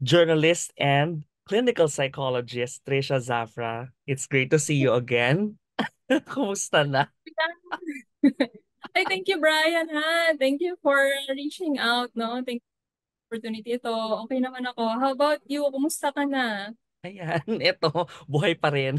journalist and clinical psychologist, Trisha Zafra. It's great to see you again. Kumusta na? Ay, thank you, Brian, ha. Thank you for reaching out, no? Thank you for the opportunity ito. Okay naman ako. How about you? Kumusta ka na? Ayan, ito, buhay pa rin.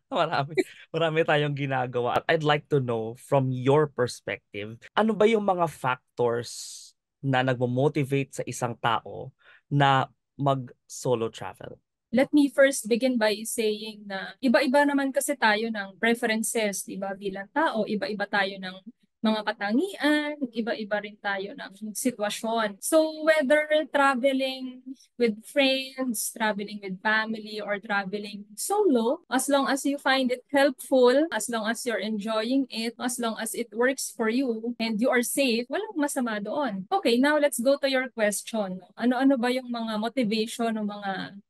Marami, marami tayong ginagawa. I'd like to know from your perspective, ano ba yung mga factors na nagmo-motivate sa isang tao na mag-solo travel? Let me first begin by saying na iba-iba naman kasi tayo ng preferences, di ba? Bilang tao, iba-iba tayo ng mga katangian, iba-iba rin tayo ng sitwasyon. So whether traveling with friends, traveling with family, or traveling solo, as long as you find it helpful, as long as you're enjoying it, as long as it works for you, and you are safe, walang masama doon. Okay, now let's go to your question. Ano-ano ba yung mga motivation o mga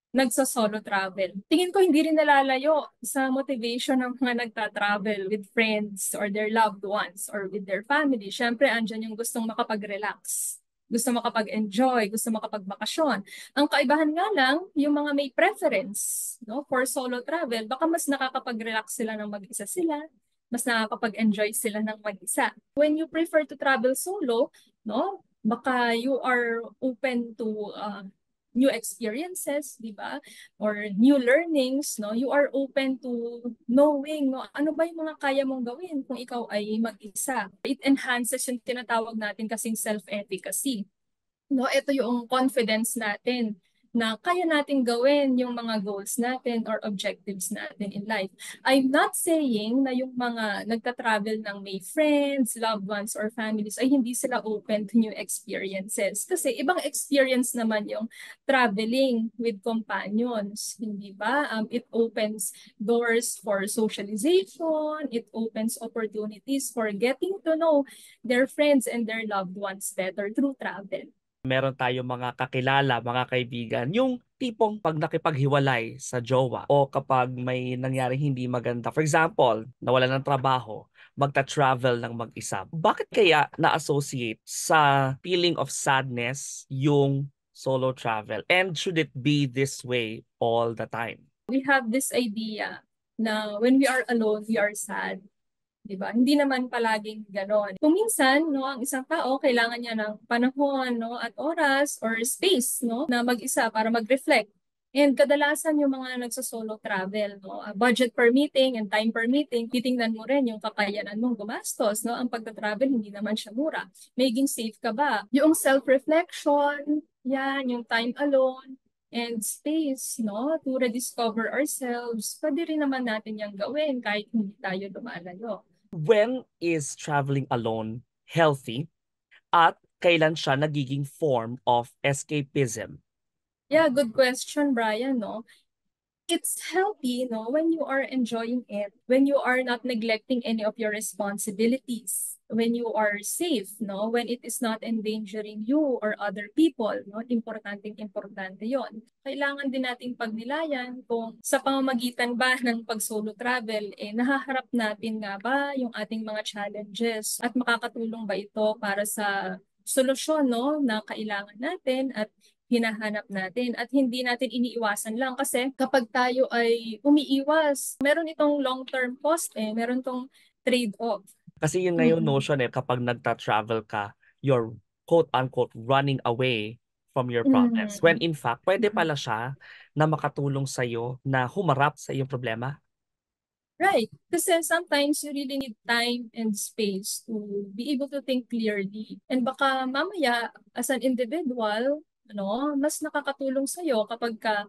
nagso-solo travel? Tingin ko hindi rin nalalayo sa motivation ng mga nagta-travel with friends or their loved ones or with their family. Siyempre, andyan yung gustong makapag-relax, gusto makapag-enjoy, gusto makapagbakasyon. Ang kaibahan nga lang, yung mga may preference, no, for solo travel, baka mas nakakapag-relax sila ng mag-isa sila, mas nakakapag-enjoy sila ng mag-isa. When you prefer to travel solo, no, baka you are open to new experiences, di ba? Or new learnings, no? You are open to knowing, no? Ano ba yung mga kaya mong gawin kung ikaw ay mag-isa. It enhances yung tinatawag natin kasing self-efficacy. No, ito yung confidence natin na kaya natin gawin yung mga goals natin or objectives natin in life. I'm not saying na yung mga nagta-travel ng may friends, loved ones, or families ay hindi sila open to new experiences. Kasi ibang experience naman yung traveling with companions, hindi ba? It opens doors for socialization, it opens opportunities for getting to know their friends and their loved ones better through travel. Meron tayong mga kakilala, mga kaibigan, yung tipong pag nakipaghiwalay sa jowa o kapag may nangyaring hindi maganda. For example, nawalan ng trabaho, magta-travel ng mag-isa. Bakit kaya na-associate sa feeling of sadness yung solo travel? And should it be this way all the time? We have this idea na when we are alone, we are sad. Diba? Hindi naman palaging ganon. Kung minsan, no, ang isang tao, kailangan niya ng panahon, no, at oras or space, no, na mag-isa para mag-reflect. And kadalasan yung mga nagso-solo travel, no, budget permitting and time permitting, titingnan mo rin yung kakayanan mong gumastos, no. Ang pagta-travel, hindi naman siya mura. Maging safe ka ba? Yung self-reflection, yan, yung time alone, and space, no, to rediscover ourselves, pwede rin naman natin yung gawin kahit hindi tayo lumalayo. When is traveling alone healthy at kailan siya nagiging form of escapism? Yeah, good question, Brian, no? It's healthy, no, when you are enjoying it, when you are not neglecting any of your responsibilities, when you are safe, no, when it is not endangering you or other people, no, importante yon. Kailangan din nating pagnilayan kung sa pamamagitan ba ng pag-solo travel, nahaharap natin nga ba yung ating mga challenges at makakatulong ba ito para sa solusyon, no, na kailangan natin at hinahanap natin at hindi natin iniiwasan lang kasi kapag tayo ay umiiwas, meron itong long-term cost meron tong trade-off. Kasi yun nga yung Mm-mm. notion kapag nagta-travel ka, you're quote-unquote running away from your problems. When Mm. in fact, pwede pala siya na makatulong sa'yo na humarap sa iyong problema. Right. Kasi sometimes you really need time and space to be able to think clearly. And baka mamaya, as an individual, ano, mas nakakatulong sa'yo kapag ka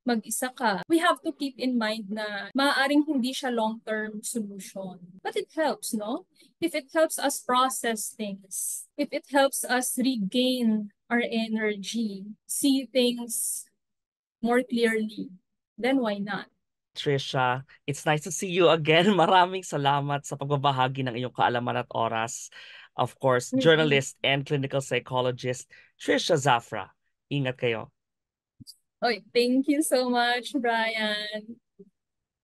mag-isa ka. We have to keep in mind na maaaring hindi siya long-term solution. But it helps, no? If it helps us process things, if it helps us regain our energy, see things more clearly, then why not? Trisha, it's nice to see you again. Maraming salamat sa pagbabahagi ng iyong kaalaman at oras. Of course, Mm-mm. journalist and clinical psychologist Trisha Zafra. Ingat kayo. Oy, thank you so much, Brian.